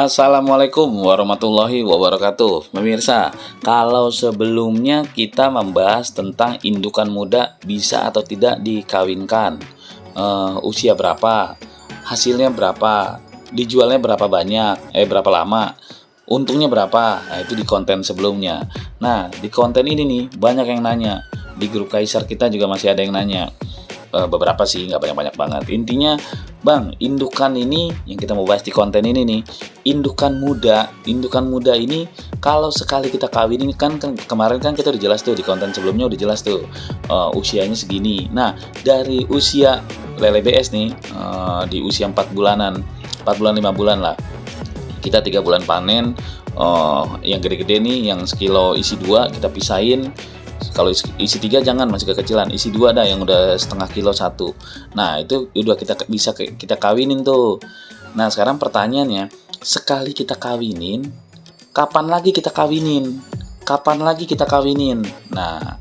Assalamualaikum warahmatullahi wabarakatuh. Pemirsa, kalau sebelumnya kita membahas tentang indukan muda bisa atau tidak dikawinkan, usia berapa, hasilnya berapa, dijualnya berapa banyak, berapa lama, untungnya berapa. Nah, itu di konten sebelumnya. Nah, di konten ini nih banyak yang nanya. Di grup Kaisar kita juga masih ada yang nanya. Beberapa sih, nggak banyak-banyak banget. Intinya, Bang, indukan ini yang kita mau bahas di konten ini nih, indukan muda ini kalau sekali kita kawin ini kan kemarin kan kita udah jelas tuh di konten sebelumnya udah jelas tuh usianya segini. Nah, dari usia lele BS nih di usia 4 bulanan, 4 bulan 5 bulan lah. Kita 3 bulan panen, yang gede-gede nih yang sekilo isi 2 kita pisahin. Kalau isi 3 jangan, masih kekecilan. Isi 2 ada yang udah setengah kilo 1. Nah, itu udah bisa kita kawinin tuh. Nah, sekarang pertanyaannya, sekali kita kawinin, kapan lagi kita kawinin? Kapan lagi kita kawinin? Nah,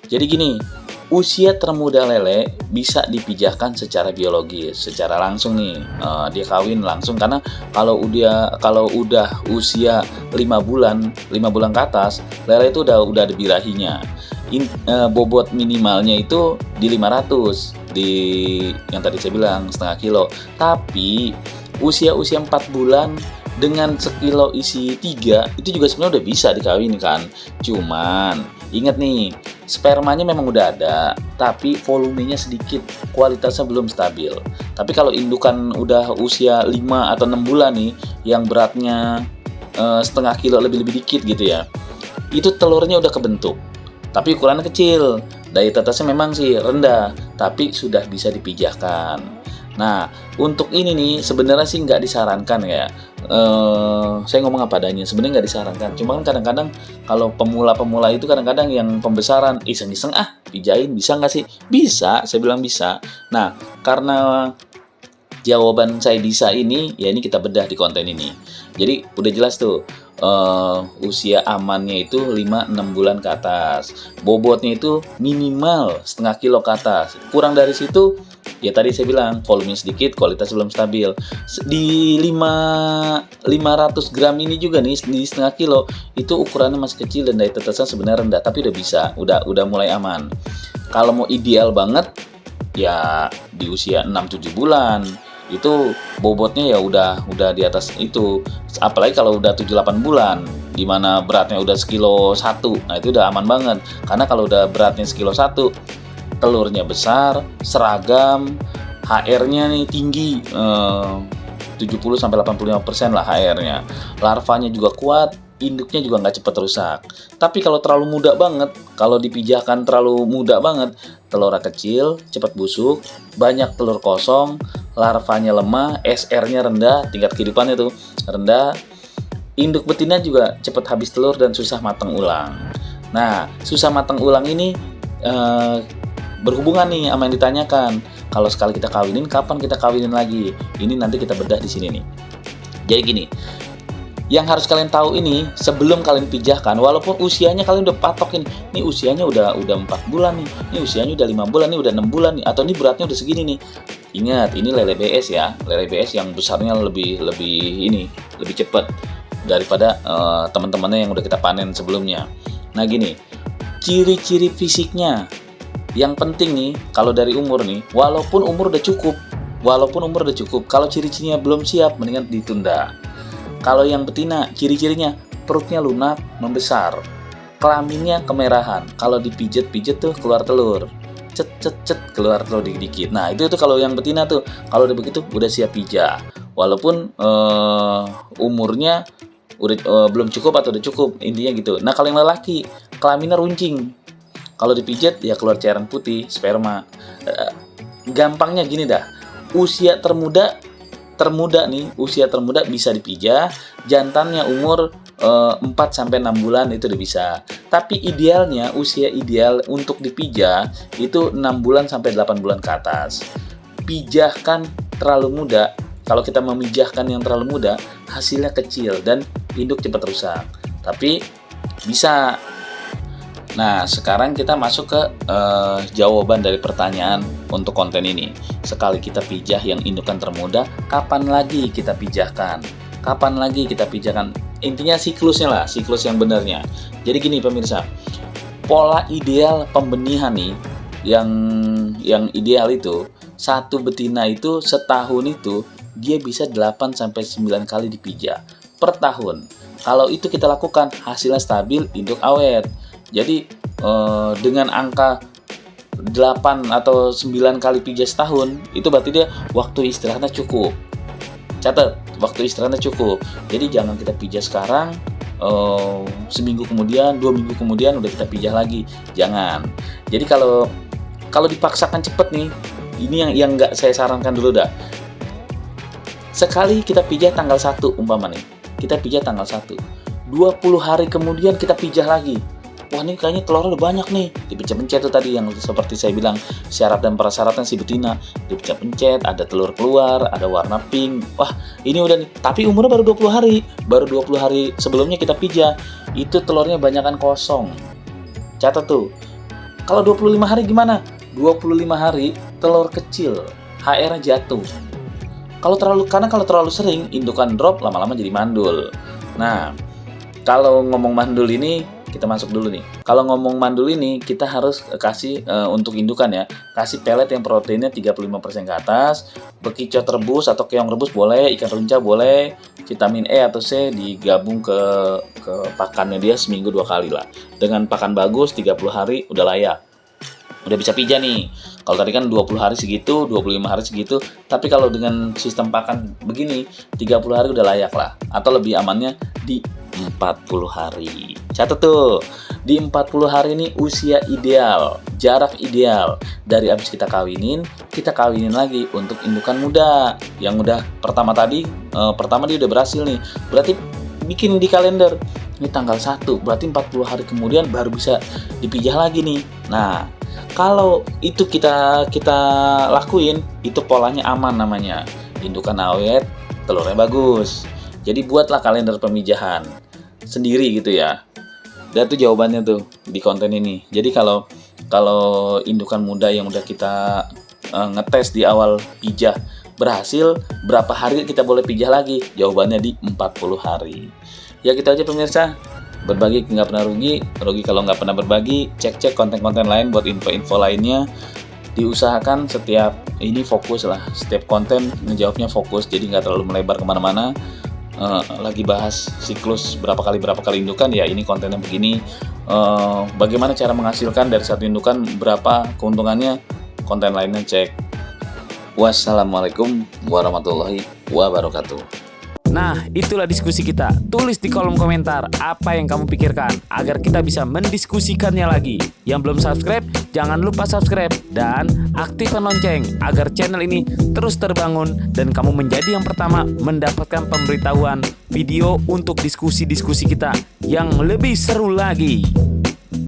jadi gini, usia termuda lele bisa dipijahkan secara biologis, secara langsung nih. Dia kawin langsung karena kalau udah usia 5 bulan ke atas, lele itu udah ada birahinya. Bobot minimalnya itu di 500, di yang tadi saya bilang setengah kilo. Tapi usia 4 bulan dengan sekilo isi 3 itu juga sebenarnya udah bisa dikawinkan. Cuman ingat nih, spermanya memang udah ada, tapi volumenya sedikit, kualitasnya belum stabil. Tapi kalau indukan udah usia 5 atau 6 bulan nih, yang beratnya setengah kilo lebih dikit gitu ya, itu telurnya udah kebentuk, tapi ukurannya kecil. Daya tetasnya memang sih rendah, tapi sudah bisa dipijahkan. Nah, untuk ini nih sebenarnya sih nggak disarankan ya. Saya ngomong apa adanya, sebenarnya nggak disarankan. Cuma kan kadang-kadang kalau pemula itu kadang-kadang yang pembesaran iseng-iseng pijain, bisa nggak sih? Bisa, saya bilang bisa. Nah, karena jawaban saya bisa ini, ya ini kita bedah di konten ini. Jadi udah jelas tuh, usia amannya itu 5-6 bulan ke atas. Bobotnya itu minimal setengah kilo ke atas. Kurang dari situ, ya tadi saya bilang volume sedikit, kualitas belum stabil. Di 500 gram ini juga nih, di setengah kilo itu ukurannya masih kecil dan daya tetasnya sebenarnya rendah, tapi udah bisa, udah mulai aman. Kalau mau ideal banget ya di usia 6-7 bulan itu bobotnya ya udah di atas itu. Apalagi kalau udah 7-8 bulan di mana beratnya udah sekilo 1. Nah, itu udah aman banget. Karena kalau udah beratnya sekilo 1, telurnya besar, seragam, HR-nya nih tinggi, 70-85% lah HR-nya. Larvanya juga kuat, induknya juga nggak cepat rusak. Tapi kalau terlalu muda banget, kalau dipijahkan terlalu muda banget, telurnya kecil, cepat busuk, banyak telur kosong, larvanya lemah, SR-nya rendah, tingkat kehidupannya tuh rendah, induk betina juga cepat habis telur dan susah matang ulang. Nah, susah matang ulang ini berhubungan nih sama yang ditanyakan. Kalau sekali kita kawinin, kapan kita kawinin lagi? Ini nanti kita bedah di sini nih. Jadi gini, yang harus kalian tahu ini sebelum kalian pijahkan, walaupun usianya kalian udah patokin, nih usianya udah 4 bulan nih usianya udah 5 bulan nih, udah 6 bulan nih, atau nih beratnya udah segini nih. Ingat, ini lele BS ya, lele BS yang besarnya lebih cepat daripada teman-temannya yang udah kita panen sebelumnya. Nah gini, ciri-ciri fisiknya yang penting nih, kalau dari umur nih, walaupun umur udah cukup, kalau ciri-cirinya belum siap, mendingan ditunda. Kalau yang betina, ciri-cirinya perutnya lunak, membesar, kelaminnya kemerahan. Kalau dipijet-pijet tuh keluar telur, cet keluar telur dikit-dikit. Nah itu kalau yang betina tuh, kalau udah begitu udah siap pijah. Walaupun umurnya udah belum cukup atau udah cukup, intinya gitu. Nah kalau yang lelaki, kelaminnya runcing. Kalau dipijet ya keluar cairan putih, sperma. Gampangnya gini dah, usia termuda bisa dipijah, jantannya umur 4-6 bulan itu udah bisa. Tapi idealnya, usia ideal untuk dipijah itu 6 bulan sampai 8 bulan ke atas. Pijahkan terlalu muda, kalau kita memijahkan yang terlalu muda, hasilnya kecil dan induk cepat rusak. Tapi bisa. Nah, sekarang kita masuk ke jawaban dari pertanyaan untuk konten ini. Sekali kita pijah yang indukan termuda, kapan lagi kita pijahkan? kapan lagi kita pijahkan. Intinya siklusnya lah, siklus yang benarnya. Jadi gini pemirsa, pola ideal pembenihan nih, yang ideal itu, satu betina itu setahun itu dia bisa 8 sampai 9 kali dipijah per tahun. Kalau itu kita lakukan, hasilnya stabil, induk awet. Jadi dengan angka 8 atau 9 kali pijah setahun, itu berarti dia waktu istirahatnya cukup. Catat, waktu istirahatnya cukup. Jadi jangan kita pijah sekarang, seminggu kemudian, 2 minggu kemudian udah kita pijah lagi. Jangan. Jadi kalau dipaksakan cepet nih, ini yang nggak saya sarankan dulu dah. Sekali kita pijah tanggal 1 umpama nih, kita pijah tanggal 1, 20 hari kemudian kita pijah lagi. Wah, ini kayaknya telurnya udah banyak nih. Dipencet-pencet tuh tadi yang seperti saya bilang, syarat dan prasyaratnya si betina. Dipencet-pencet, ada telur keluar, ada warna pink. Wah, ini udah nih. Tapi umurnya baru 20 hari. Baru 20 hari sebelumnya kita pijah, itu telurnya banyakan kosong. Catat tuh. Kalau 25 hari gimana? 25 hari telur kecil, HR-nya jatuh. Karena kalau terlalu sering, indukan drop, lama-lama jadi mandul. Nah, kalau ngomong mandul ini, kita masuk dulu nih. Kalau ngomong mandul ini, kita harus kasih untuk indukan ya, kasih pelet yang proteinnya 35% ke atas, bekicot rebus atau keong rebus boleh, ikan runca boleh, vitamin E atau C digabung ke pakannya dia seminggu 2 kali lah. Dengan pakan bagus, 30 hari udah layak. Udah bisa pijah nih. Kalau tadi kan 20 hari segitu, 25 hari segitu. Tapi kalau dengan sistem pakan begini, 30 hari udah layak lah. Atau lebih amannya di 40 hari. Catat tuh, di 40 hari ini usia ideal, jarak ideal. Dari abis kita kawinin lagi untuk indukan muda. Yang udah pertama dia udah berhasil nih. Berarti bikin di kalender. Ini tanggal 1, berarti 40 hari kemudian baru bisa dipijah lagi nih. Nah, kalau itu kita lakuin, itu polanya aman namanya. Indukan awet, telurnya bagus. Jadi buatlah kalender pemijahan sendiri gitu ya. Dan itu jawabannya tuh di konten ini. Jadi kalau indukan muda yang udah kita ngetes di awal pijah berhasil, berapa hari kita boleh pijah lagi? Jawabannya di 40 hari. Ya gitu aja pemirsa. Berbagi nggak pernah rugi kalau nggak pernah berbagi. Cek konten-konten lain buat info-info lainnya. Diusahakan setiap ini fokus lah, setiap konten ngejawabnya fokus, jadi nggak terlalu melebar kemana-mana. Lagi bahas siklus berapa kali indukan, ya ini kontennya begini. Bagaimana cara menghasilkan dari satu indukan, berapa keuntungannya, konten lainnya cek. Wassalamualaikum warahmatullahi wabarakatuh. Nah, itulah diskusi kita. Tulis di kolom komentar apa yang kamu pikirkan agar kita bisa mendiskusikannya lagi. Yang belum subscribe, jangan lupa subscribe dan aktifkan lonceng agar channel ini terus terbangun dan kamu menjadi yang pertama mendapatkan pemberitahuan video untuk diskusi-diskusi kita yang lebih seru lagi.